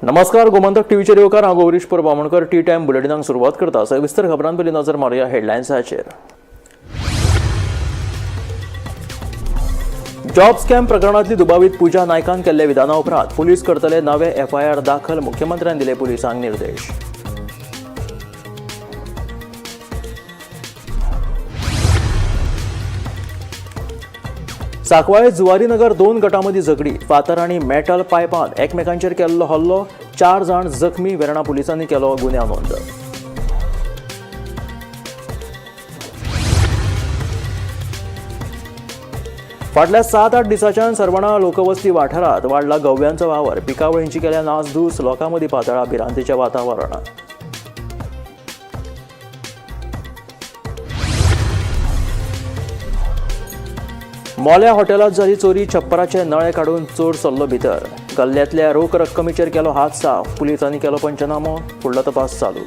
नमस्कार, गोमंतक टीव्हीचे रेवकार हांव गौरीश बामणकर टी टाइम बुलेटिनाक सुरवात करता. सविस्तर खबरां पयलीं नजर मारूया हेडलायन्साचेर. जॉब स्कॅम प्रकरणातली दुबावीत पूजा नायकान केल्ले विधाना उपरांत पुलीस करतले नवे एफआयआर दाखल. मुख्यमंत्र्यान दिले पुलिसांक निर्देश. सांकवाळे जुवारीनगर 2 गटांमदी झगडी. फातर आनी मेटल पायपांत एकमेकांचेर केल्लो हल्लो. 4 जाण जखमी. वेर्णा पुलिसांनी केलो गुन्यांव नोंद. फाटल्या 7-8 दिसांच्यान सरवणा लोकवस्ती वाठारांत वाडला गव्यांचो वावर. पिकावळींची केल्या नासधूस. लोकांमदी पातळ्ळा भिरांतीचें वातावरण. मोल्या हॉटेलात जाली चोरी. छप्पराचे नळे काढून चोर सरलो भितर. गल्ल्यांतल्या रोख रक्कमेचेर केलो हात साफ. पुलिसांनी केलो पंचनामो. फुडलो तपास चालू.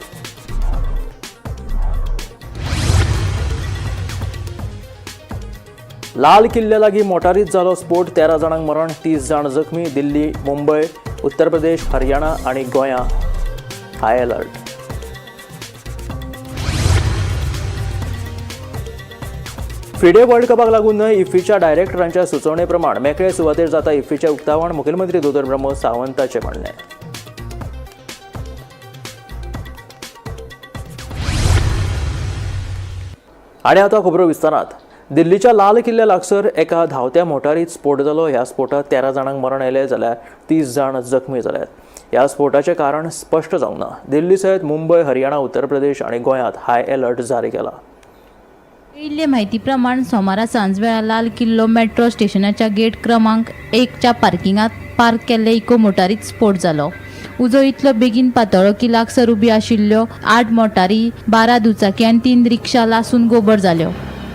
लाल किल्ल्या लागीं मोटारीत जालो स्फोट. 13 जाणांक मरण. 30 जाण जखमी. दिल्ली, मुंबय, उत्तर प्रदेश, हरियाणा आनी गोंया हाय अलर्ट. फिडे वर्ल्ड कपाक लागून इफ्फीच्या डायरेक्टरांच्या सुचोवणे प्रमाण मेकळे सुवातेर जाता इफ्फीचे उक्तावण. मुखेलमंत्री दोतोर प्रमोद सावंताचे म्हणणे. आणि आता खबरो विस्तारात. दिल्लीच्या लाल किल्ल्या लागसर एका धांवत्या मोटारीत स्फोट जालो. ह्या स्फोटात 13 जाणांक मरण आयले जाल्यार 30 जाण जखमी जाल्यात. ह्या स्फोटाचे कारण स्पष्ट जावंक ना. दिल्ली सयत मुंबय, हरियाणा, उत्तर प्रदेश आनी गोंयांत हाय अलर्ट जारी केला. मेळिल्ले म्हायती प्रमाण सोमारा सांजवेळा लाल किल्लो मेट्रो स्टेशनाच्या गेट क्रमांक 1च्या पार्किंगात पार्क केल्ले इको मोटारीत स्फोट जालो. उजो इतलो बेगीन पातळ्ळो की लागसार उबी आशिल्ल्यो 8 मोटारी, 12 दुचाकी आनी 3 रिक्षा लासून गोबर जाल्यो.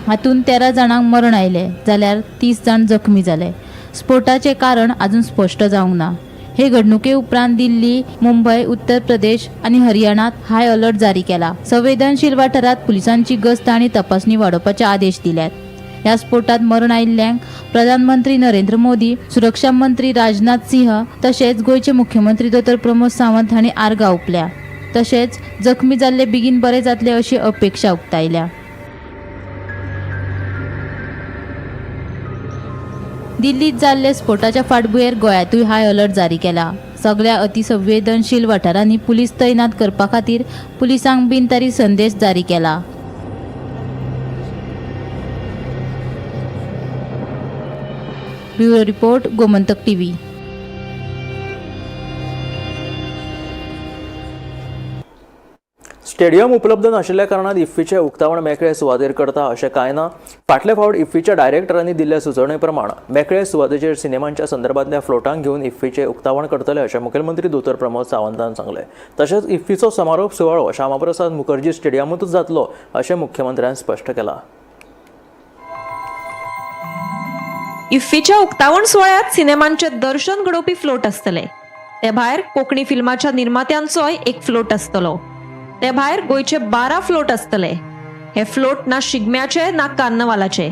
हातूंत 13 जाणांक मरण आयले जाल्यार 30 जाण जखमी जाले. स्फोटाचे कारण अजून स्पश्ट जावंक ना. हे घडणुके उपरांत दिल्ली, मुंबय, उत्तर प्रदेश आणि हरियाणात हाय अलर्ट जारी केला. संवेदनशील वाठारात पुलिसांची गस्त आणि तपासणी वाडोवपाचे आदेश दिल्यात. ह्या स्फोटात मरण आयिल्ल्यांक प्रधानमंत्री नरेंद्र मोदी, सुरक्षा मंत्री राजनाथ सिंह तशेंच गोंयचे मुख्यमंत्री दोतोर प्रमोद सावंत हांणी आर्गां ओंपल्या. तशेंच जखमी जाल्ले बेगीन बरे जातले अशी अपेक्षा उक्तायल्या. दिल्लीत जाल्ले स्फोटाच्या फाटभुंयेर गोंयांतूय हाय अलर्ट जारी केला. सगळ्या अतिसंवेदनशील वाठारांनी पुलीस तैनात करपा खातीर पुलिसांक बिनतारी संदेश जारी केला. Bureau report, Gomantak TV. Stadium उपलब्ध नाशिल्ल्या कारणान इफ्फीचे उक्तावण मेकळे सुवातेर करता अशें कांय ना. फाटले फावट इफ्फीच्या डायरेक्टरांनी दिल्ल्या सुचोवणे प्रमाण मेकळे सुवातेचेर सिनेमांच्या संदर्भातल्या फ्लोटांक घेवन इफ्फीचे उक्तावण करतले अशें मुखेलमंत्री दोतोर प्रमोद सावंतान सांगलें. तशेंच इफ्फीचो समारोप सुवाळो श्यामाप्रसाद मुखर्जी स्टेडियमांतूच जातलो अशें मुख्यमंत्र्यान स्पश्ट केलां. इफ्फीच्या उक्तावण सुवाळ्यात सिनेमांचे दर्शन घडोवपी फ्लोट आसतले. ते भायर कोंकणी फिल्माच्या निर्मात्यांचोय एक फ्लोट आसतलो. ते भायर गोंयचे 12 फ्लोट आसतले. हे फ्लोट ना शिगम्याचे ना कार्नवालाचे.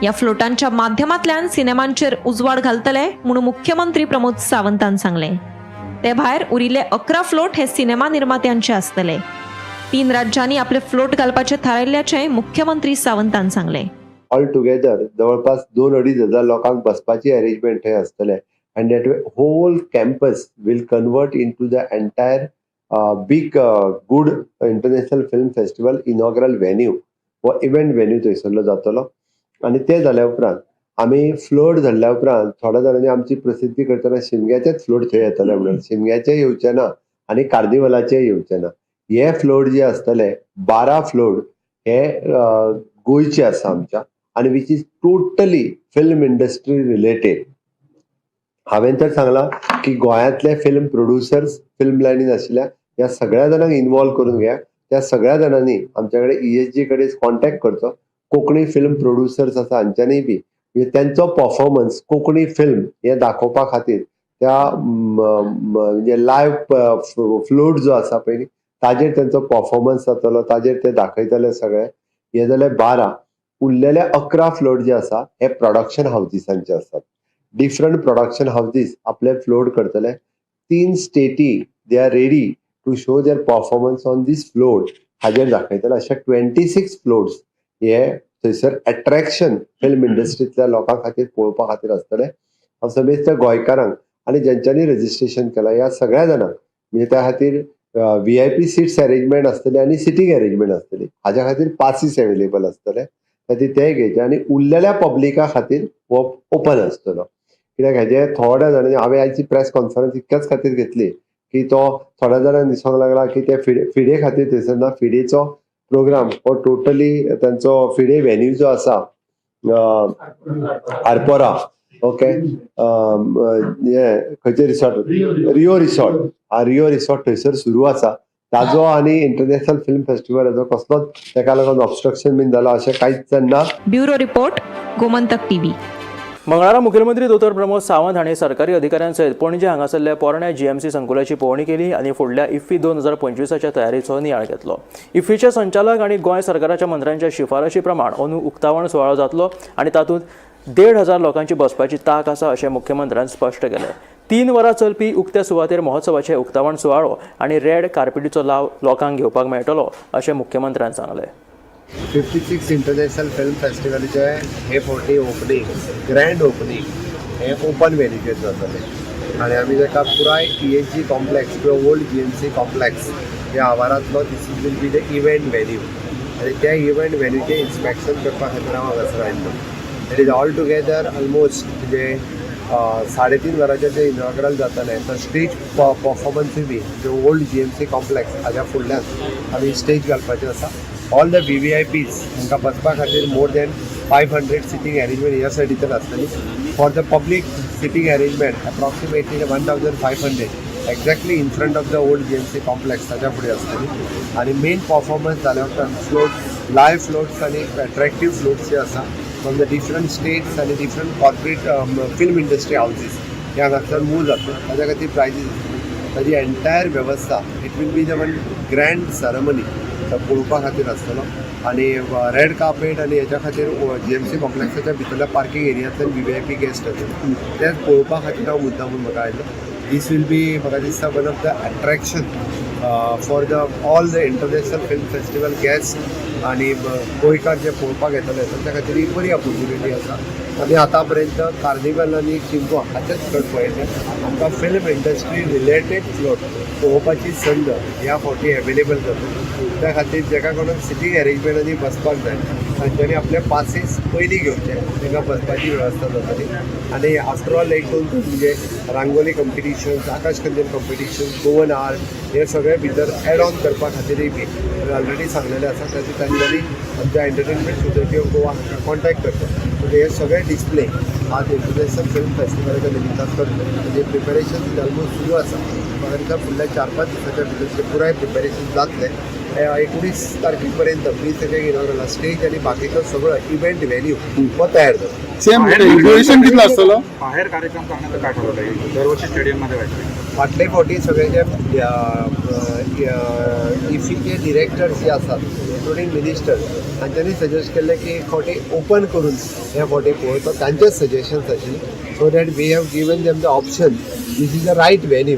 या फ्लोटांच्या माध्यमांतल्यान सिनेमांचेर उजवाड घालतले म्हणून मुख्यमंत्री प्रमोद सावंतान सांगले. ते भायर उरिल्ले 11 फ्लोट हे सिनेमा निर्मात्यांचे आसतले. 3 राज्यांनी आपले फ्लोट घालपाचे थारायिल्ल्याचे मुख्यमंत्री सावंतान सांगले. ऑल टुगेदर जवळपास 2-2.5 हजार लोकांक बसपाची अरेंजमेंट थंय आसतले. And that way whole campus will convert in to the entire big good international film festival inaugural venue व इव्हेंट वेन्यू थंयसरलो जातलो. आनी ते जाल्या उपरांत आमी फ्लोट धरल्या उपरांत थोड्या जाणांनी आमची प्रसिद्धी करतना शिमग्याचेच फ्लोट थंय येतले म्हणून. शिमग्याचे येवचे ना आनी कार्निवलाचे येवचे ना. हे फ्लोट जे आसतले 12 फ्लोट हे गोंयचे आसा आमच्या आनी which is totally film industry related. हांवें तर सांगलां की गोंयांतले फिल्म प्रोड्युसर्स, फिल्म लायनीन आशिल्ल्या ह्या सगळ्या जाणांक इन्वॉल्व करून घ्या. त्या सगळ्या जाणांनी आमच्या कडेन ESG कडेन कॉन्टॅक्ट करचो. कोंकणी फिल्म प्रोड्युसर्स आसा हांच्यांनी बी त्यांचो परफॉर्मन्स कोंकणी फिल्म हे दाखोवपा खातीर त्या म्हणजे लायव्ह फ्लोट जो आसा पळय ताजेर त्यांचो परफॉर्मन्स जातलो. ताजेर ते दाखयतले सगळे. हे जाले 12. उरलेले 11 फ्लोट जे आसा हे प्रोडक्शन हाऊसिसांचे आसात. डिफरंट प्रोडक्शन हाऊसिस आपले फ्लोट करतले. 3 स्टेटी they are ready to show their performance on this float हाजेर दाखयतले. अशे 26 फ्लोट्स हे थंयसर अट्रॅक्शन फिल्म इंडस्ट्रींतल्या लोकां खातीर पळोवपा खातीर आसतले. हांव समेस्त गोंयकारांक आनी ज्यांच्यांनी रजिस्ट्रेशन केलां ह्या सगळ्या जाणांक म्हणजे त्या खातीर VIP सीट्स अरेंजमेंट आसतली आनी सिटींग अरेंजमेंट आसतली. हाज्या खातीर पासीस अवेलेबल आसतले. खातीर ते घेवचे आनी उरलेल्या पब्लिका खातीर हो ओपन आसतलो. कित्याक हेजे थोड्या जाणांनी हांवें आयची प्रेस कॉन्फरन्स इतक्याच खातीर घेतली की तो थोड्या जाणांक दिसोंक लागला की ते फिडे खातीर थंयसर ना. फिडेचो प्रोग्राम हो टोटली तांचो फिडे व्हेन्यू जो आसा आरपोरा ओके हे खंयचे रिसॉर्ट रिओ रिसॉर्ट थंयसर सुरू आसा. ताजो आनी इंटरनॅशनल फिल्म फेस्टिवलाचो कसलोच तेका लागून ऑब्स्ट्रक्शन बीन जालां अशें कांयच ना. Bureau report Gomantak TV. मंगळारा मुखेलमंत्री दोतोर प्रमोद सावंत हांणी सरकारी अधिकाऱ्यांसयत पणजे हांगासरल्या पोरण्या GMC संकुलाची पळोवणी केली आनी फुडल्या इफ्फी 2025च्या तयारीचो नियाळ घेतलो. इफ्फीचे संचालक आनी गोंय सरकाराच्या मंत्र्यांच्या शिफारशी प्रमाण अंदू उक्तावण सुवाळो जातलो आनी तातूंत 1,500 लोकांची बसपाची तांक आसा अशें मुख्यमंत्र्यान स्पश्ट केलें. 3 वरां चलपी उक्त्या सुवातेर महोत्सवाचे उक्तावण सुवाळो आनी रेड कार्पेटीचो लाव लोकांक घेवपाक मेळटलो अशें मुख्यमंत्र्यान सांगलें. 56 इंटरनॅशनल फिल्म फेस्टिवलाचे हे फावटी ओपनिंग ग्रँड ओपनिंग हे ओपन वेन्यूचेर जातलें आनी आमी ताका पुराय THG कॉम्प्लेक्स किंवा ओल्ड GMC कॉम्प्लेक्स ह्या आवारांतलो this will be the event venue आनी त्या इव्हेंट वेन्यूचें इन्स्पेक्शन करपा खातीर हांव हांगासर आयिल्लो. It is all together almost म्हणजे 3.5 वरांचें जें इनॉग्रल जातलें तर स्टेज परफॉर्मन्सूय बी जो ओल्ड GMC कॉम्प्लेक्स हाज्या फुडल्यान आमी स्टेज घालपाचें आसा. ऑल द VVIPs तांकां बसपा खातीर मोर दॅन 500 सिटींग अरेंजमेंट ह्या सायडीच्यान आसतली. For the public seating arrangement approximately 1500 exactly in front of the old GMC complex ताच्या फुडें आसतली. आनी मेन परफॉर्मन्स जाल्या उपरांत फ्लोट लायव्ह फ्लोट्स आनी अट्रॅक्टीव फ्लोट्स जे आसा फ्रॉम द डिफरंट स्टेट्स आनी different corporate film industry houses हे हांगासर मूव जातले. ताच्या खातीर प्रायजीस ताजी एंटायर वेवस्था it will be the one grand ceremony पळोवपा खातीर आसतलो. आनी रेड कार्पेट आनी हेच्या खातीर GMC कॉम्प्लेक्साच्या भितरल्या पार्किंग एरियांतल्यान VVIP गेस्ट येतले तेच पळोवपा खातीर हांव मुद्दामून म्हाका आयलो. दीस वील बी म्हाका दिसता one of the attraction for the all the international film festival guest आनी गोंयकार जे पळोवपाक येतले तांच्या खातीर एक बरी ऑपॉर्च्युनिटी आसा. आनी आतां पर्यंत कार्निवल आनी चिंको हाचेच फ्लोट पळयले आमकां फिल्म इंडस्ट्री रिलेटेड फ्लोट पळोवपाची संद ह्या फावटी एवेलेबल जाता. त्या खातीर जेका कोणाक सिटींग अरेंजमेंटांनी बसपाक जाय तांच्यांनी आपले पासीस पयलीं घेवचे तांकां बसपाची वेवस्था जाताली. आनी आफ्टर ऑल 1-2 म्हणजे रांगोली कॉम्पिटिशन्स आकाश कंदील कॉम्पिटिशन्स गोवन आर्ट हे सगळे भितर एड ऑन करपा खातीरय बी ऑलरेडी सांगलेलें आसा. ताची तांच्यांनी आमच्या एंटरटेनमेंट सोसायटी ऑफ गोवा हांगा कॉन्टॅक्ट करता. म्हणजे हे सगळे डिस्प्ले आज इंटरनॅशनल फिल्म फेस्टिवलाच्या निमित्तान करतले. म्हणजे प्रिपेरेशन ऑलमोस्ट सुरू आसा. म्हाका दिसता फुडल्या 4-5 दिसाच्या भितर ते पुराय प्रिपेरेशन जातले. 19 तारखे पर्यंत 20 तारखेक इनॉग्रल स्टेज आनी बाकीचो सगळो इव्हेंट व्हेन्यू हो तयार जाता. सेम ड्युरेशन कितलो आसतलो? बाहेर कार्यक्रम करण्याचं काय ठरवलं दरवर्षी स्टेडियममध्ये व्हायचं. फाटले फावटी सगळे जे इफ्फीचे डिरेक्टर्स जे आसात इन्क्लुडींग मिनिस्टर तांच्यांनी सजेस्ट केल्लें की एक फावटी ओपन करून हे फावटी पळोवचो. तांचेच सजेशन्स आशिल्ले so that we have given them the option this is the right venue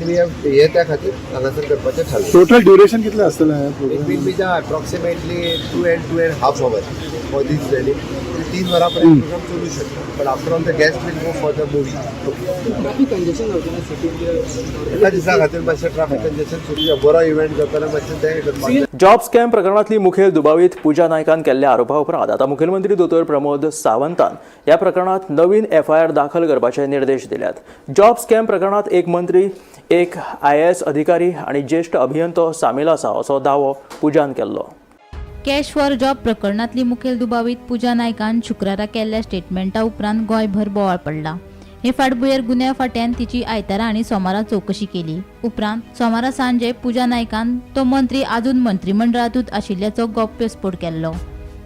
we have हे त्या खातीर हांगासर करपाचें थारलें. टोटल ड्युरेशन कितलें आसतलें? It will be the approximately 2 and 2.5 hours for this venue. 3 वरांपर्यंत प्रोग्राम चलू शकता. But after all the guest will go for the movie. एका दिसा खातीर मातशें ट्रॅफिक कंजेशन सुरू बरो इव्हेंट जातालो मातशें तें करपाक. जॉब स्कॅम प्रकरणातली मुखेल दुबावीत पूजा नायकान केल्ल्या आरोपा उपरांत आता मुखेलमंत्री दोतोर प्रमोद सावंतान ह्या प्रकरणात नवीन FIR दाखल करपाचे निर्देश दिल्यात. जॉब स्कॅम प्रकरणात एक मंत्री, एक IAS अधिकारी आणि ज्येष्ठ अभियंतो सामील आसा असो दावो पूजान केल्लो. कॅश फॉर जॉब प्रकरणातली मुखेल दुबावीत पूजा नायकान शुक्रारा केल्ल्या स्टेटमेंटा उपरांत गोंयभर बोवाळ पडला. हे फाटभुंयेर गुन्या फाट्यान तिची आयतारा आनी सोमारा चौकशी केली. उपरांत सोमारा सांजे पूजा नायकान तो मंत्री आजून मंत्रिमंडळांतूच आशिल्ल्याचो गौप्यस्फोट केल्लो.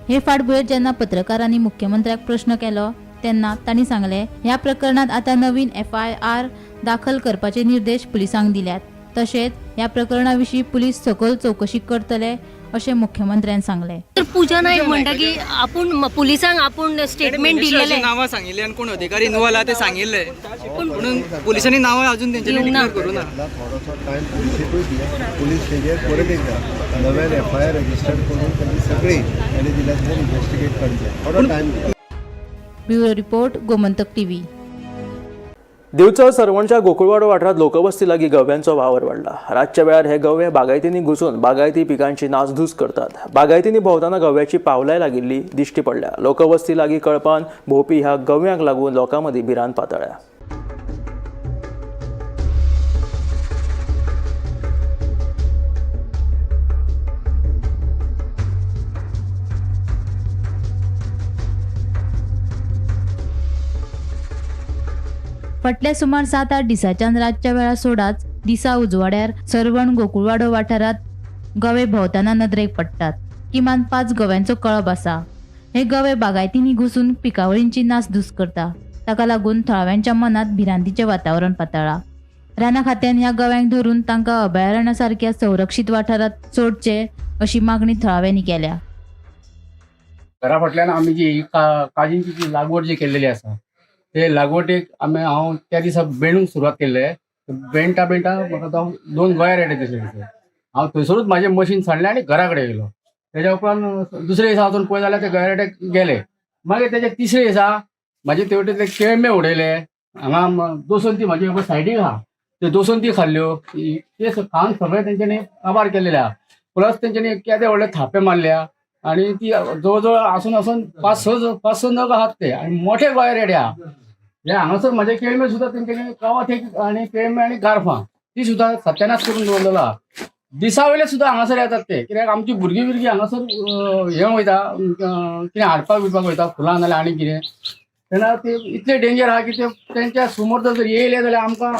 हे फाटभुंयेर जेन्ना पत्रकारांनी मुख्यमंत्र्याक प्रश्न केलो तेन्ना तांणी सांगलें ह्या प्रकरणात आतां नवीन FIR दाखल करपाचे निर्देश पुलिसांक दिल्यात. तशेंच ह्या प्रकरणाविशीं पुलीस सखोल चौकशी करतले अशें मुख्यमंत्र्यान सांगलें. तर पूजा नाईक म्हणटा की आपण पुलिसांक आपण स्टेटमेंट दिलेले नावां सांगिल्ले आनी कोण अधिकारी इन्वॉल्व आहा ते सांगिल्ले म्हणून पुलिसांनी नावां अजून तेंच्यांनी डिक्लेअर करूं ना. थोडोसो टायम पुलिसेकूय दिया, पुलीस स्टेजीर परत एकदा नव्यान FIR रजिस्टर करून त्यांनी सगळी आनी दिल्या इन्व्हेस्टिगेट करचें. थोडो टायम दिया. Bureau report Gomantak TV. Divchal सरवणच्या गोकुळवाडो वाठारात लोकवस्ती लागीं गव्यांचो वावर वाडला. रातच्या वेळार हे गवे बागायतींनी घुसून बागायती पिकांची नासधूस करतात. बागायतींनी भोंवताना गव्याची पावलाय लागिल्ली दिश्टी पडल्या. लोकवस्ती लागीं कळपान भोंवपी ह्या गव्यांक लागून लोकां मदीं भिरांत पातळ्ळ्या. फाटल्या सुमार 7-8 दिसांच्यान रातच्या वेळा सोडाच दिसा उजवाड्यार सरवण गोकुळवाडो वाठारात गवे भोंवताना नदरेक पडटात. किमान 5 गव्यांचो कळप आसा. हे गवे बागायतींनी घुसून पिकावळींची नासधूस करता. ताका लागून थळाव्यांच्या मनात भिरांतीचें वातावरण पातळ्ळां. राना खात्यान ह्या गव्यांक धरून तांकां अभयारण्या सारक्या संरक्षीत वाठारात सोडचे अशी मागणी थळाव्यांनी केल्या. घरा फाटल्यान आमी जी काजींची जी लागवड जी केल्लेली आसा ते लागवडीक हांव त्या दिसा बेणूक सुरवात केल्ले. बेणटा म्हाका 2 गोंया रेडे दिसले. हांव थंयसरूच म्हाजें मशीन सांडलें आनी घरा कडेन येयलो. तेज्या उपरांत दुसरे दिसा वचून पळय जाल्यार ते गोंया रेडे गेले. मागीर तेजे तिसरे दिसा म्हाजे तेवटेन ते केळमे उडयले. हांगा दोसंती म्हाजे सायडीक आहा त्यो दोसंती खाल्ल्यो. ते खावन सगळे तेंच्यांनी काबार केल्लेले आहा. प्लस तेंच्यांनी केदे व्हडले थापे मारल्या आनी ती जवळ जवळ आसून 5-6 नग आहात ते आनी मोठे गोंया रेडे आहा. हे हांगासर म्हाजे केळमे सुद्दां तेंच्यांनी गांवांत आनी केळमे आनी गारफां ती सुद्दां सत्यानाश करून दवरलेलो आहा. दिसा वयले सुद्दां हांगासर येतात ते, कित्याक आमची भुरगीं हांगासर हे वयता कितें हाडपाक बिडपाक वयता फुलां नाल्यार आनी कितें. तेन्ना ते इतले डेंजर आहा की ते तेंच्या समोर जर येयले जाल्यार आमकां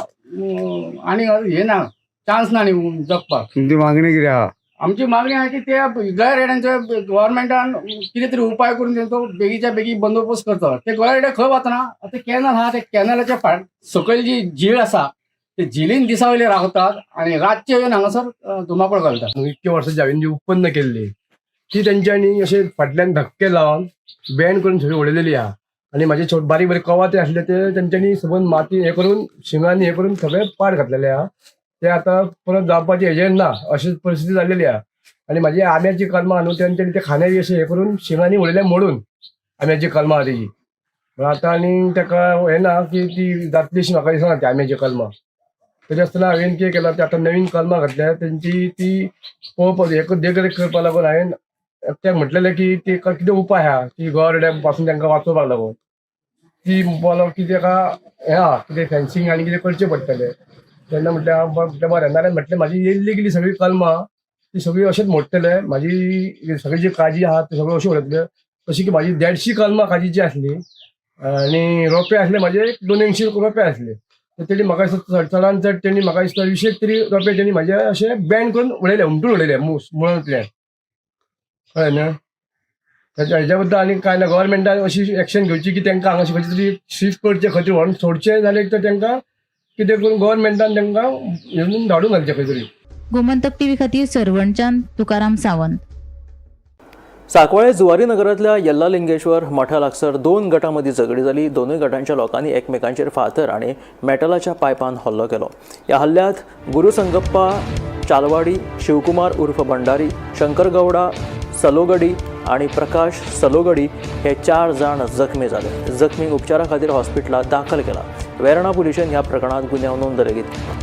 आनी हे ना चान्स ना न्ही जगपाक. तुमची मागणी कितें आहा? आमची मागणी आहे की त्या गोंया रेड्यांचो गव्हर्मेंटान कितें तरी उपाय करून तेंचो बेगीच्या बेगी बंदोबस्त करचो. ते गोंया रेडे खंय वतना आतां कॅनल आहा ते कॅनलाच्या सकयल जी झील आसा ते झिलीन दिसा वयले रावतात आनी रातचे येवन हांगासर धुमाकूळ घालतात. इतके वर्सांची हांवें जी उत्पन्न केल्ली ती तेंच्यांनी अशे फाटल्यान धक्के लावन बॅन करून सगळी उडयलेली आहा. आनी म्हाजे बारीक बारीक कवाथे आसले ते तेंच्यांनी सबंद माती हे करून शिंगांनी हे करून सगळे पाड घातलेले आहा. ते आतां परत जावपाचे हेजेर ना अशी परिस्थिती जाल्लेली आहा. आनी म्हाजी आंब्याची कलमां न्हू तेंच्यांनी ते खांद्यार अशें हे करून शिंगांनी उडयले मोडून आंब्याची कलमां आहा तेजी. आतां आनी ताका हें ना की ती जातली अशी म्हाका दिसना ती आंब्याची कलमां. तरी आसतना हांवें कितें केलां ते आतां नवीन कलमां घातल्या तेंची ती पळोवपाक एक देखरेख करपा लागून हांवें तें म्हटलेलें की ती कितें उपाय आहा की गोंया पासून तांकां वाचोवपाक लागून ती बोलो की ताका हें आहा कितें फेन्सींग आनी कितें करचें पडटलें. तेन्ना म्हटलें बरें नाल्यार म्हटलें म्हाजी येयल्ली गेली सगळी कलमां ती सगळी अशेंच मोडटले. म्हाजी सगळी जी काजी आहा ती सगळ्यो अश्यो उडयतल्यो. तशी की म्हाजी 150 कलमां काजीची आसली आनी रोंपे आसले म्हाजे 280 रोंपे आसले. तेणी म्हाका दिसता चडान चड तेणी म्हाका दिसता 20 तरी रोंपे तेणी म्हाजे अशें बॅन करून उडयले, उमटून उडयले मुळांतल्यान. कळ्ळें न्हय. हेच्या बद्दल आनी कांय ना. गव्हर्मेंटान अशी एक्शन घेवची की तांकां हांगा खंयचे तरी शिफ्ट करचे खंय तरी व्हरून सोडचे जाल्यार तर तांकां कितें करून गव्हर्मेंटान तांकां येवन धाडून घालचें खंय तरी. गोमंतक टीव्ही खातीर सरवणच्यान तुकाराम सावंत. सांकवाळे जुवारी नगरांतल्या यल्लालिंगेश्वर मठा लागसार 2 गटां मदीं झगडी जाली. दोनूय गटांच्या लोकांनी एकमेकांचेर फातर आनी मेटलाच्या पायपान हल्लो केलो. ह्या हल्ल्यांत गुरुसंगप्पा चालवाडी, शिवकुमार उर्फ भंडारी, शंकर गौडा सलोगडी आनी प्रकाश सलोगडी हे 4 जाण जखमी जाले. जखमींक उपचारा खातीर हॉस्पिटलांत दाखल केला. वेर्णा पुलिशेन ह्या प्रकरणांत गुन्यांव नोंद घेतला.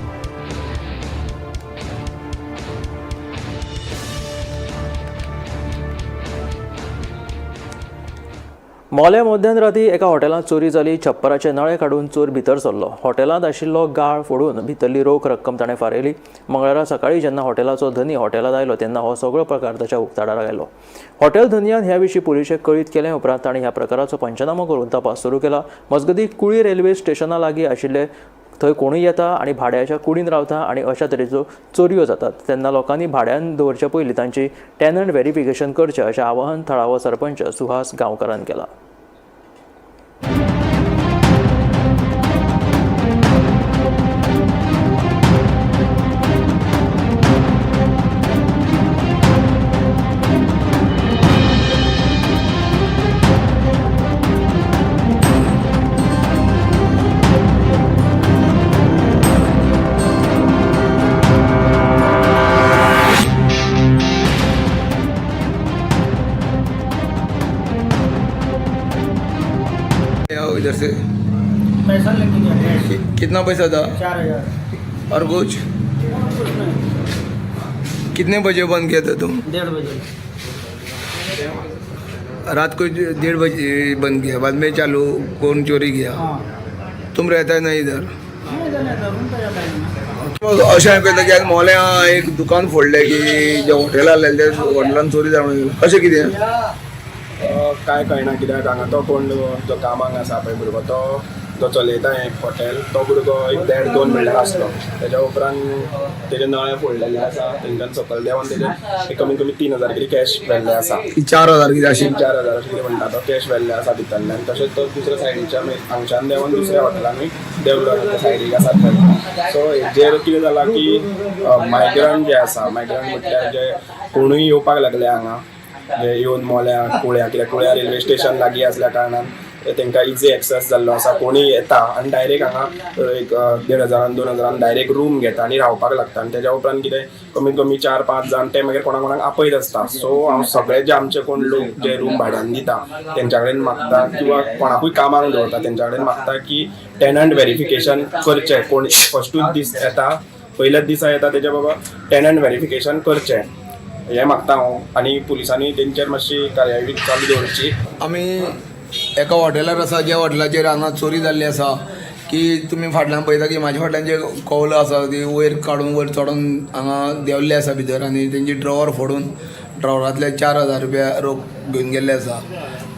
मोल्या मध्यानराती एका हॉटेलांत चोरी जाली. छप्पराचे नळे काडून चोर भितर सरलो. हॉटेलांत आशिल्लो गाळ फोडून भितरली रोख रक्कम ताणें फारयली. मंगळारा सकाळीं जेन्ना हॉटेलाचो धनी हॉटेलांत आयलो तेन्ना हो सगळो प्रकार ताच्या उक्ताडार आयलो. हॉटेल धनियान ह्या विशीं पुलिशेक कळीत केलें. उपरांत ताणें ह्या प्रकाराचो पंचनामो करून तपास सुरू केला. मजगतीं कुळी रेल्वे स्टेशना लागीं आशिल्ले थंय कोणूय येता आनी भाड्याच्या कुडीन रावता आनी अशा तरेच्यो चोरयो जातात. तेन्ना लोकांनी भाड्यान दवरचे पयलीं तांची टॅनंट व्हेरिफिकेशन करचें अशें आवाहन थळावो सरपंच सुहास गांवकारान केलां. इधर से? पैसा लेके कितना पैसा था? 4,000। और कुछ? कितने बजे बंद किया था तुम? 1:30 बजे। रात को 1:30 बजे बंद किया, बाद में चालू कौन चोरी किया? तुम रहता है ना इधर? अशें आयकता की आज मोल्या एक दुकान फोडलें की जे हॉटेल आसलें ते हॉटेलान चोरी जावन अशें कितें? काय कळना कित्याक हांगा तो कोण जो कामाक आसा पळय भुरगो तो चलयता हें हॉटेल, तो भुरगो 1-2 म्हणल्यार आसलो. तेज्या उपरांत तेजे नळे फोडलेले आसा, तेंच्यान सकयल देंवन तेजे कमीत कमी 3,000 कितें कॅश व्हेल्ले आसा. 4,000 कितें अशें? 4,000 अशें कितें म्हणटा तो कॅश व्हेल्ले आसा भितरल्यान. तशेंच तो दुसऱ्या सायडीच्या हांगच्यान देंवन दुसऱ्या हॉटेलांनी देवलो त्या सायडीक आसा थंय. सो हेजेर कितें जालां की मायग्रंट जे आसा, मायग्रंट म्हटल्यार जे कोणूय येवपाक लागले हांगा, जे येवन मोल्या कुळ्या, कित्याक कुळ्या रेल्वे स्टेशन लागीं आसल्या कारणान तांकां इजी एक्सेस जाल्लो आसा. कोणूय येता आनी डायरेक्ट हांगा एक 1,500-2,000 डायरेक्ट रूम घेता आनी रावपाक लागता. आनी तेज्या उपरांत कितें कमीत कमी 4-5 जाण ते मागीर कोणाक कोणाक आपयत आसता. सो हांव सगळे जे आमचे कोण लोक जे रूम भाड्यान दिता तेंच्या कडेन मागता, किंवा कोणाकूय कामाक दवरता तेंच्या कडेन मागता की टेनंट व्हेरिफिकेशन करचें. कोण फस्टूच दीस येता, पयल्याच दिसा येता तेजे बाबा टेनंट व्हेरिफिकेशन करचें हें मागता हांव. आनी पुलिसांनी तेंचेर मातशी कार्यावळी चालू दवरची. आमी एका हॉटेलार आसा, ज्या हॉटेलाचेर हांगा चोरी जाल्ली आसा की तुमी फाटल्यान पळयता की म्हाज्या फाटल्यान जे कौलां आसा ती वयर काडून वयर चडोवन हांगा देंवल्ले आसा भितर, आनी तेंची ड्रॉवर फोडून ड्रॉवरांतले 4,000 रुपया रोख घेवन गेल्ले आसा.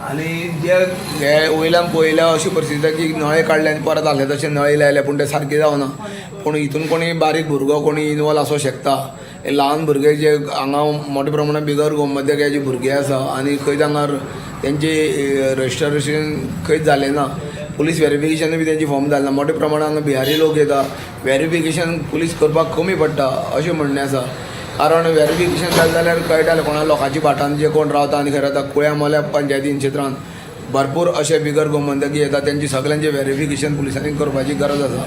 आनी जे हे वयल्यान पळयल्या अशी परिस्थिती आसा की नळे काडले आनी परत आहले तशें नळे लायले, पूण ते सारके जावना. पूण हितून कोणी बारीक भुरगो कोणी इनवॉल्व आसूं शकता. हे ल्हान भुरगे जे हांगा मोठ्या प्रमाणात बिगर गोमंतकाचे भुरगे आसा आनी खंयच हांगा तेंचे रजिस्ट्रेशन खंयच जालें ना. पुलीस व्हेरिफिकेशन बी तेंची फॉर्म जालें ना. मोठ्या प्रमाणात हांगा बिहारी लोक येता, व्हेरिफिकेशन पुलीस करपाक कमी पडटा अशें म्हणणें आसा. कारण व्हेरिफिकेशन जालें जाल्यार कळटालें कोणा लोकांची भाटान जे कोण रावता आनी खंय रावता. कुळ्या मोल्या पंचायतीन क्षेत्रांत भरपूर अशे बिगर गोमंतकी येता, तेंची सगळ्यांचे व्हेरिफिकेशन पुलिसांनी करपाची गरज आसा.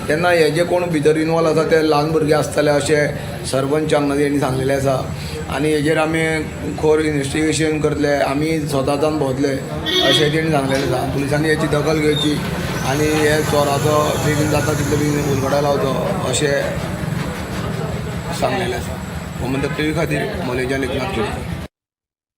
तेन्ना हे जे कोण भितर इनवॉल्व आसा ते ल्हान भुरगे आसतले अशें सरपंच हांणी सांगलेलें आसा. आनी हेजेर आमी खोर इन्व्हेस्टिगेशन करतले, आमी स्वताच्यान भोंवतले अशें तेणी सांगलेलें आसा. पुलिसांनी हेची दखल घेवची आनी हे चोराचो बेगीन जाता तितलो बेगीन उलगडा लावचो अशें सांगलेलें आसा. गोमंतक टीव्ही खातीर मलेजान एकनाथ केळकर.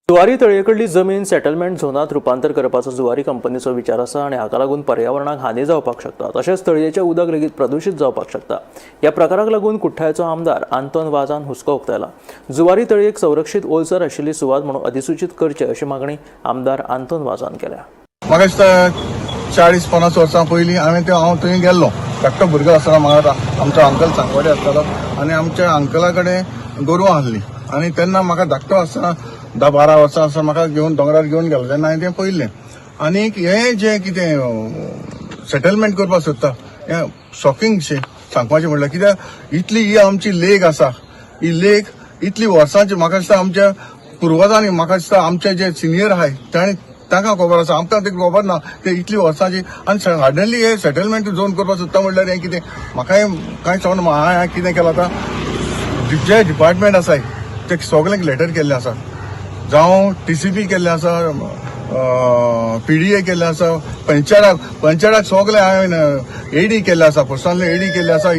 जुवारी तळयेकडली जमीन सेटलमेंट झोनात रुपांतर करपाचो जुवारी कंपनीचो विचार आसा आनी हाका लागून पर्यावरणाक हानी जावपाक शकता. तशेंच तळयेचें उदक लेगीत प्रदूशीत जावपाक शकता. ह्या प्रकाराक लागून कुठ्ठाळेचो आमदार आंतोन वाझान हुस्को उक्तायला. जुवारी तळयेक संरक्षीत ओलसर आशिल्ली सुवात म्हणून अधिसूचीत करचे अशी मागणी आमदार आंतोन वाझान केल्या. म्हाका दिसता 40-50 वर्सां पयलीं हांव थंय गेल्लो. धाकटो भुरगो आसतना म्हाका आमचो अंकल सांगवाडे आसतालो आनी आमच्या अंकला कडेन गोरवां आसली. आनी तेन्ना म्हाका धाकटो आसतना 10-12 वर्सां आसतना म्हाका घेवन दोंगरार घेवन गेलो तेन्ना हांवें तें पळयल्लें. आनी हें जें कितें सेटलमेंट करपाक सोदता हें शॉकिंग शें सांगपाचें म्हणल्यार, कित्याक इतली ही आमची लेक आसा, ही लेक इतली वर्सांची. म्हाका दिसता आमच्या पुर्वजांनी, म्हाका दिसता आमचे जे सिनियर आहाय तांकां खबर आसा, आमकां ते खबर ना. ते इतली वर्सांची आनी सडनली हे सेटलमेंट झोन करपाक सोदता म्हणल्यार हें कितें म्हाका कांय समज. हांवें कितें केलां आतां, जे डिपार्टमेंट आसाय ते सगळ्यांक लेटर केल्ले आसा, जावं TCP केल्ले आसा, PDA केल्ले आसा, पंचायताक सगळे हांवें AD केल्ले आसा, पर्सनली AD केल्ले आसा.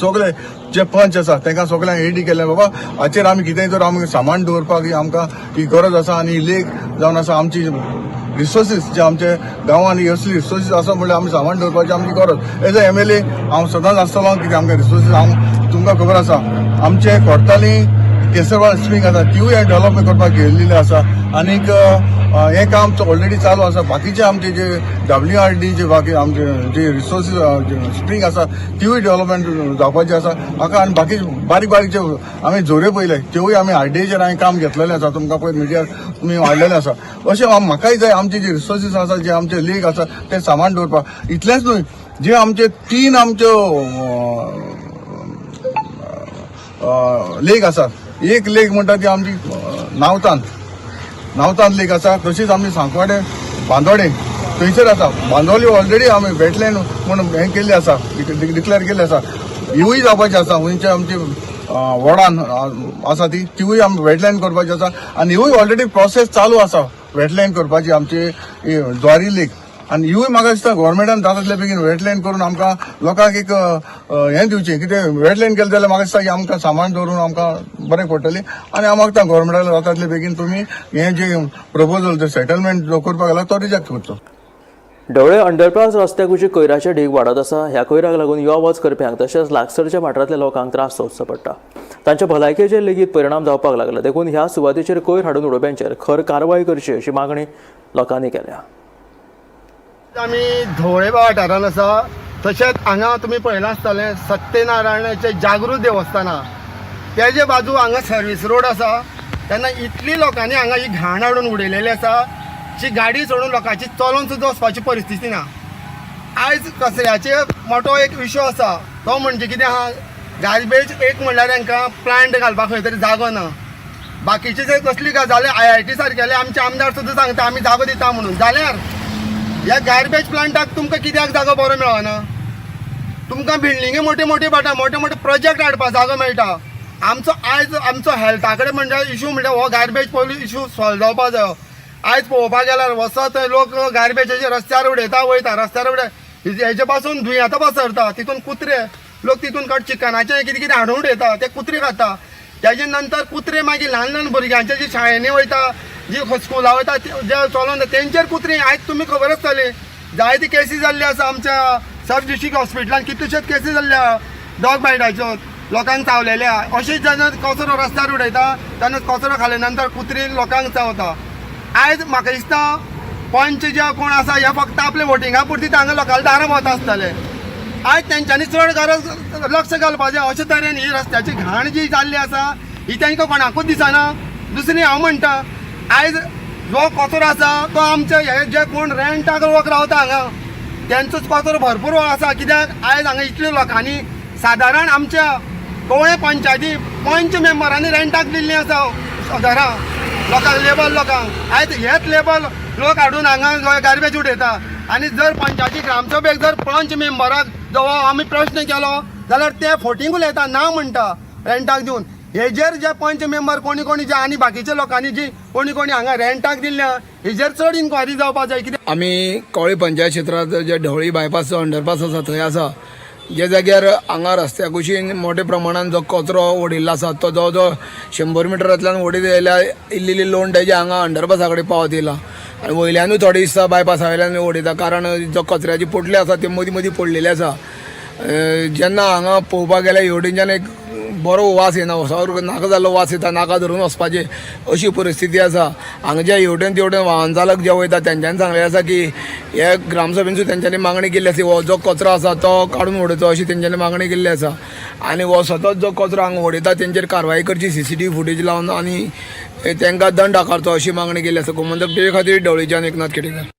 सगळे जे पंच आसा तांकां सगळ्यांक AD केल्ले. बाबा हाचेर आमी कितेंय तर आमकां सामान दवरपाक आमकां ही गरज आसा आनी ही लेक जावन आसा आमची रिसोर्सीस जे आमचे गांवांनी असली रिसोर्सीस आसा म्हणल्यार आमी सामान दवरपाची आमची गरज. एज अ MLA हांव सदांच आसतलो कित्याक आमकां रिसोर्सीस तुमकां खबर आसा आमचे कोर्टाली केसरवाळ स्प्रिंग आसा तिवूय डेव्हलपमेंट करपाक गेल्लेले आसा. आनीक हें काम ऑलरेडी चालू आसा. बाकीचे आमचे जे WRD जे बाकी आमचे जे रिसोर्सीस स्प्रिंग आसा तिवूय डेव्हलपमेंट जावपाची आसा म्हाका. आनी बाकी बारीक बारीक जे आमी जोरे पयले तेवूय आमी RDAचेर हांवें काम घेतलेलें आसा. तुमकां पळय मिडियार तुमी हाडलेलें आसा. अशें म्हाकाय जाय आमचे जे रिसोर्सीस आसा जे आमचे लेक आसा ते सामान दवरपाक. इतलेंच न्हय, जे आमचे 3 आमच्यो लेक आसात. एक लेक म्हणटा ती आमची नावतान लेक आसा. तशीच आमची सांकवाडे बांदोडे थंयसर आसा. बांदोली ऑलरेडी आमी वेटलँड म्हणून हें केल्ली आसा, डिक्लेअर केल्ली आसा. हिवूय जावपाची आसा. खंयचे आमची वडान आसा तिवूय आमी वेटलँड करपाची आसा. आनी हिवूय ऑलरेडी प्रोसेस चालू आसा वेटलँड करपाची आमची ज्वारी लेक. आनी ह्यूय म्हाका दिसता गव्हर्मेंटान जाता तितले बेगीन वेटलँड करून आमकां लोकांक एक हें दिवचें कितें वेटलँड केलें जाल्यार म्हाका दिसता की आमकां सामान दवरून आमकां बरें पडटलें आनी हांव मागता गव्हर्मेंटाक जाता तितले बेगीन तुमी हें जे प्रपोजल ते सेटलमेंट जो करपाक लागला तो रिजेक्ट करचो. ढवळे अंडरपास रस्त्याक उची कोयराचे ढीग वाडत आसा. ह्या कोयराक लागून यो वच करप्यांक तशेंच लागसरच्या वाठारांतल्या लोकांक त्रास सोंसचो पडटा. तांच्या भलायकेचेर लेगीत परिणाम जावपाक लागला. देखून ह्या सुवातेचेर कोयर हाडून उडोवप्यांचेर खर कारवाय करची अशी मागणी लोकांनी केल्या. आमी धवळे वाठारान आसा तशेंच हांगा तुमी पळयलां आसतलें सत्यनारायणाचें जागृत देवस्थान आहा तेजे बाजू हांगा सर्वीस रोड आसा तेन्ना इतली लोकांनी हांगा ही घाण हाडून उडयलेली आसा जी गाडी सोडून लोकांची चलोन सुद्दां वचपाची परिस्थिती ना. आयज कचऱ्याचे मोठो एक इशू आसा तो म्हणजे कितें आहा गार्बेज एक म्हणल्यार हांकां प्लांट घालपाक खंय तरी जागो ना. बाकीचे जर कसली गजाली IIT सारकेले आमचे आमदार सुद्दां सांगता आमी जागो दिता म्हणून जाल्यार ह्या गार्बेज प्लांटाक तुमकां कित्याक जागो बरो मेळना. तुमकां बिल्डिंगे मोठे मोठे पडटा मोठे मोठे प्रोजेक्ट हाडपाक जागो मेळटा. आमचो हेल्था कडेन म्हणजे इशू म्हणजे हो गार्बेज पयलीं इशू सॉल्व जावपाक जायो. आयज पळोवपाक गेल्यार वचत थंय लोक गार्बेजाचे रस्त्यार उडयता वयता रस्त्यार हेजे पासून दुयेंतां पसरता तितून कुत्रे लोक तितून चिकनाचे कितें कितें हाडून उडयता ते कुत्रे खाता. तेजे नंतर कुत्रे मागीर ल्हान ल्हान भुरग्यांचे जी शाळेंनी वयता जी स्कुला वयता जे चलोन तेंचेर कुत्रे आयज तुमी खबर आसतली जायती केसी जाल्ली आसा आमच्या सब डिस्ट्रिक्ट हॉस्पिटलान कितल्योश्योच केसी जाल्ल्या डॉग बायटाच्यो लोकांक चावलेल्या. अशेंच जेन्ना कचरो रस्त्यार उडयता तेन्ना कचरो खाले नंतर कुत्री लोकांक चावता. आयज म्हाका दिसता पंच जे कोण आसा हे फक्त आपले वोटिंगा पुरती हांगा लोकांच्या दारां वता आसतले. आयज तेंच्यांनी चड गरज लक्ष घालपाचें. अशे तरेन ही रस्त्याची घाण जी जाल्ली आसा ही तांकां कोणाकूच दिसना. दुसरी हांव म्हणटा आयज जो कचरो आसा तो आमचे हे जे कोण रेंटाक लोक रावता हांगा तेंचोच कचरो भरपूर आसा. कित्याक आयज हांगा इतल्या लोकांनी सादारण आमच्या कवळे पंचायती पंच मेंबरांनी रेंटाक दिल्लीं आसा घरां लोकांक लेबर लोकांक. आयज हेच लेबर लोक हाडून हांगा गार्बेज उडयता आनी जर पंचायती ग्रामसभेक जर पंच मेंबराक जो आमी प्रश्न केलो जाल्यार ते फोटींग उलयता ना म्हणटा रेंटाक दिवन. हेजेर जे पंच मेंबर कोणी कोणी जे आनी बाकीच्या लोकांनी जी कोणी कोणी हांगा रेंटाक दिल्ल्या हेजेर चड इन्क्वायरी जावपाक जाय. कित्याक आमी कवळी पंचायत क्षेत्रांत जे ढवळी बायपासचो अंडरपास आसा थंय आसा जे जाग्यार हांगा रस्त्या कुशीन मोठ्या प्रमाणात जो कचरो उडयल्लो आसा तो जवळ जवळ 100 मिटरांतल्यान उडयत येयल्या इल्ली लोण तेजे हांगा अंडरपासा कडेन पावत येयला आनी वयल्यानूय थोडे दिसता बायपासा वयल्यान उडयता कारण जो कचऱ्याची पोटली आसा ते मदीं मदीं पडलेले आसा. जेन्ना हांगा पळोवपाक गेल्यार हेवटेनच्यान एक बरो वास येना वचपाक नाका जाल्लो वास येता नाका धरून वचपाचें अशी परिस्थिती आसा. हांगा जे हेवटेन तेवटेन वाहन चालक जे वयता तेंच्यांनी सांगलें आसा की हे ग्रामसभेनसून तेंच्यांनी मागणी केल्ली आसा हो जो कचरो आसा तो काडून उडयचो अशी तेंच्यांनी मागणी केल्ली आसा. आनी हो सतत जो कचरो हांगा उडयता तेंचेर कारवाय करची CCTV फुटेज लावन आनी तांकां दंड आकारचो अशी मागणी केल्ली आसा. गोमंतक टीव्ही खातीर ढवळीच्यान एकनाथ केटेकर.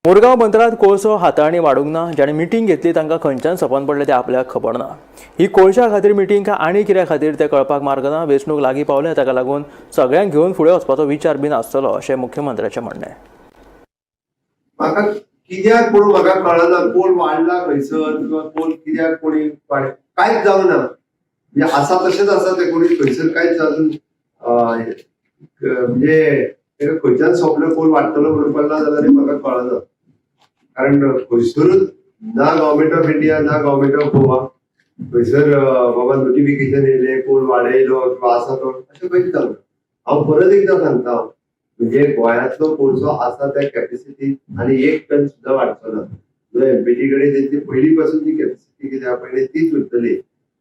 मुरगांव बंदरांत कोळसो हाताळणी वाडूंक ना. ज्याने मिटींग घेतली तांकां खंयच्यान सपन पडलें तें आपल्याक खबर ना. ही कोळशा खातीर मिटींग काय आनी कित्या खातीर तें कळपाक मार्ग ना. वेंचणूक लागीं पावल्या ताका लागून सगळ्यांक घेवन फुडें वचपाचो विचार बीन आसतलो अशें मुख्यमंत्र्याचें म्हणणें. म्हाका कित्याक पूण म्हाका कळना पोल वाडला खंयसर किंवा पोल कित्याक कोणी कांयच जावना. म्हणजे आसा तशेंच आसा ते कोणी खंयसर कांयच अजून म्हणजे खंयच्यान सोंपलो पोल वाडटलो म्हणून पडला जाल्यार म्हाका कळना. कारण खंयसरूच ना गव्हर्मेंट ऑफ इंडिया ना गव्हर्मेंट ऑफ गोवा खंयसर बाबा नोटिफिकेशन येयले पोल वाडयलो किंवा आसा तो अशें खंयच जावना. हांव परत एकदां सांगता म्हणजे गोंयांतलो कोळसो आसा त्या कॅपॅसिटी आनी 1 टन सुद्धा वाडचो ना. जो MPT कडेन तेंची पयली पासून जी कॅपॅसिटी कितें आहा पळय तीच उरतली.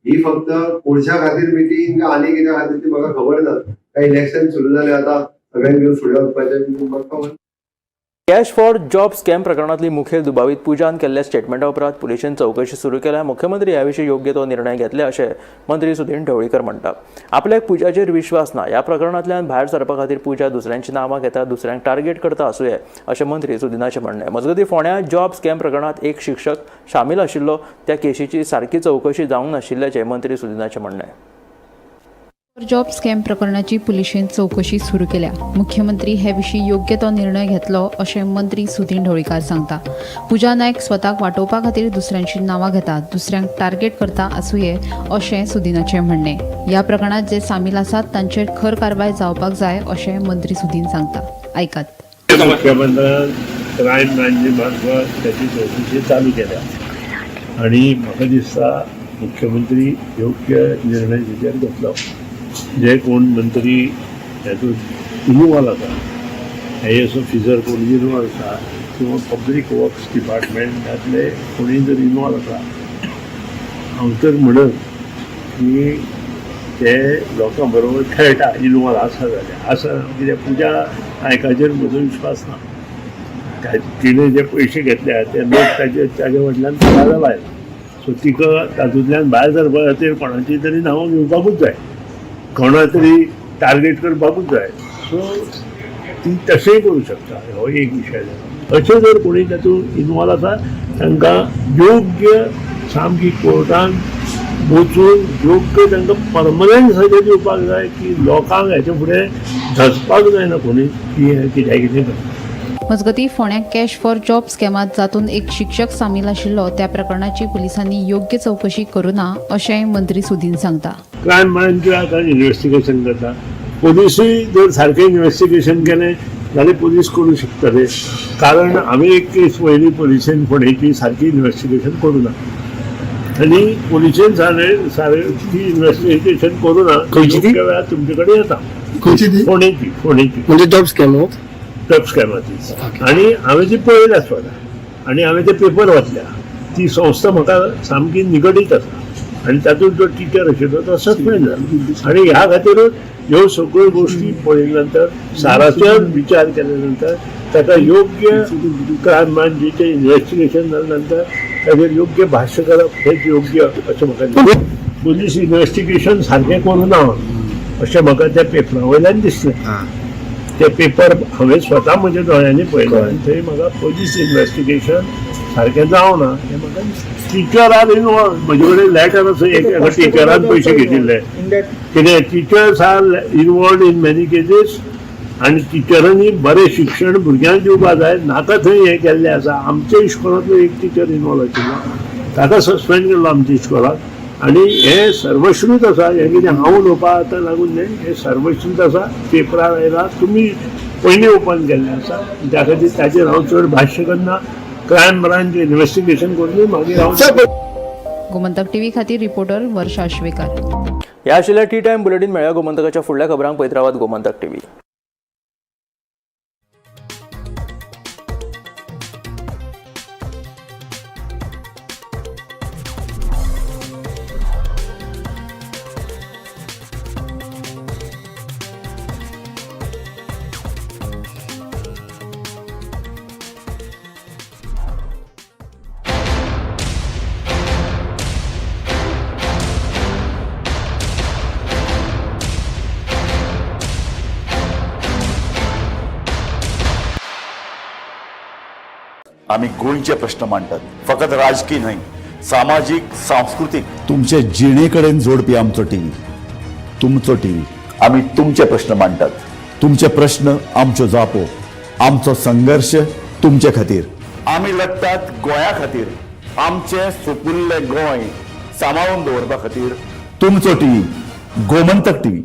ही फक्त कोळशा खातीर मिटींग आनी कित्या खातीर ती म्हाका खबर ना. काय इलेक्शन सुरू जालें आतां सगळ्यांक घेवन फुडें वचपाचें म्हाका खबर. कॅश फॉर जॉब स्कॅम प्रकरणातली मुखेल दुबावीत पुजान केल्ल्या स्टेटमेंटा उपरांत पुलिशेन चवकशी सुरू केल्या. मुख्यमंत्री ह्या विशीं योग्य तो निर्णय घेतले अशें मंत्री सुदीन ढवळीकर म्हणटा. आपल्याक पुजाचेर विश्वास ना. ह्या प्रकरणांतल्यान भायर सरपा खातीर पुजा दुसऱ्यांची नांवां घेता दुसऱ्यांक टार्गेट करता आसूंये अशें मंत्री सुदिनाचें म्हणणें. मजगतीं फोंड्या जॉब स्कॅम प्रकरणांत एक शिक्षक शामील आशिल्लो त्या केशीची सारकी चवकशी जावंक नाशिल्ल्याचें मंत्री सुदिनाचें म्हणणें. जॉब स्कॅम प्रकरणाची पुलिशेन चवकशी सुरू केल्या. मुख्यमंत्री हे विशीं योग्य तो निर्णय घेतलो अशें मंत्री सुदीन ढवळीकर सांगता. पुजा नायक स्वताक वाटोवपा खातीर दुसऱ्यांची नांवां घेता दुसऱ्यांक टार्गेट करता आसूंये अशें सुदिनाचें म्हणणें. ह्या प्रकरणात जे सामील आसात तांचेर खर कारवाय जावपाक जाय अशें मंत्री सुदीन सांगता. आयकात. मुख्यमंत्र्यान क्रायम ब्रांची मार्फत त्याची चौकशी चालू केल्या आणि म्हाका दिसता मुख्यमंत्री योग्य निर्णय तेचेर घेतलो. जे कोण मंत्री हेतून इन्वॉल्व आसा, IAS ऑफिसर कोण इन्वॉल्व आसा किंवा पब्लीक वर्क्स डिपार्टमेंटांतले कोणी जर इन्वॉल्व आसा, हांव तर म्हणत की ते लोकां बरोबर खेळटा, इन्वॉल्व आसा जाल्यार आसा. कित्याक पुजा नायकाचेर म्हजो विश्वास ना. तिणें जे पयशे घेतल्या ते लोक ताजे वटल्यान काडला भायर. सो तिका तातूंतल्यान भायर सरपा खातीर कोणाची तरी नांवां घेवपाकूच जाय, कोणा तरी टार्गेट करपाकूच जाय. सो ती तशेंय करूं शकता. हो एक विशय जाला. अशें जर कोणी तातूंत इन्वॉल्व आसा तांकां योग्य सामकी कोर्टान वचून योग्य तांकां परमनंट सजा दिवपाक जाय की लोकांक हेचे फुडें धसपाक जायना कोणी की हें कितें करता. मजगतीं फोंड्यां कॅश फॉर जॉब स्कॅमात जातून एक शिक्षक सामील आशिल्लो त्या प्रकरणाची पुलिसांनी योग्य चौकशी करूना अशेंय मंत्री सुदीन सांगता. क्रायम ब्रांच आतां इन्व्हेस्टिगेशन करता. पोलिसूय जर सारकें इन्व्हेस्टिगेशन केलें जाल्यार पुलीस करूं शकतले. कारण हांवें एक केस पयली पुलिसेन फोंडेची सारकी इन्व्हेस्टिगेशन करूना आनी पुलिसेन ती इन्व्हेस्टिगेशन करूना. खंयची वेळार तुमचे कडेन येता. फोंडेची म्हणजे जॉब स्कॅम टप स्कॅमाची. आणि हांवें ती पळयल्या स्वता आनी हांवें ते पेपर वाचल्या. ती संस्था म्हाका सामकी निगडीत आसा आनी तातूंत जो टिचर आशिल्लो तो सस्पेंड जाला. आनी ह्या खातीरूच ह्यो सगळ्यो गोश्टी पळयल्या नंतर साराचेर विचार केल्या नंतर ताका योग्य क्रायम ब्रांचीचें इन्व्हेस्टिगेशन जाल्या नंतर ताचेर योग्य भाश्य करप हेच योग्य अशें म्हाका दिसता. पुलीस इन्व्हेस्टिगेशन सारकें करूना अशें म्हाका त्या पेपरा वयल्यान दिसलें. ते पेपर हांवें स्वता म्हज्या दोळ्यांनी पळयलो आनी थंय म्हाका पुलीस इन्व्हेस्टिगेशन सारकें जावना हें म्हाका टिचरान इन्वॉल्व. म्हजे कडेन लॅटर आसा एका टिचरान पयशे घेतिल्ले. कितें teachers are involved in many cases आनी टिचरांनी बरें शिक्षण भुरग्यांक दिवपाक जाय. नाका थंय हें केल्लें आसा. आमच्या इश्कोलांतलो एक टिचर इन्वॉल्व आशिल्लो, ताका सस्पेंड केल्लो आमच्या इश्कोलाक. आनी हें सर्वश्रूत आसा. हें कितें हांव उलोवपाक आतां लागून न्ही, हें सर्वश्रूत आसा. पेपरार आयला, तुमी पयलीं ओपन केल्लें आसा. त्या खातीर ताचेर हांव चड भाश्य करना. क्रायम ब्रांच इन्व्हेस्टिगेशन करून मागीर हांव. गोमंतक टीव्ही खातीर रिपोर्टर वर्षा आश्वेकर. हे आशिल्ले टी टायम बुलेटिन. मेळ्या गोमंतकाच्या फुडल्या खबरांक पळयत रावात गोमंतक टीव्ही. आम्ही गोंयचे प्रश्न मांडटात. फकत राजकीय न्हय, सामाजीक, सांस्कृतिक. तुमचे जिणेकडेन जोडपी आमचो टीव्ही, तुमचो टीव्ही. आम्ही तुमचे प्रश्न मांडटात. तुमचे प्रश्न आमच्यो जापो, आमचो संघर्ष तुमचे खातीर. आम्ही लढटात गोंया खातीर. आमचे सोपुल्ले गोंय सांबाळून दवरपा खातीर. तुमचो टीव्ही, गोमंतक टीव्ही.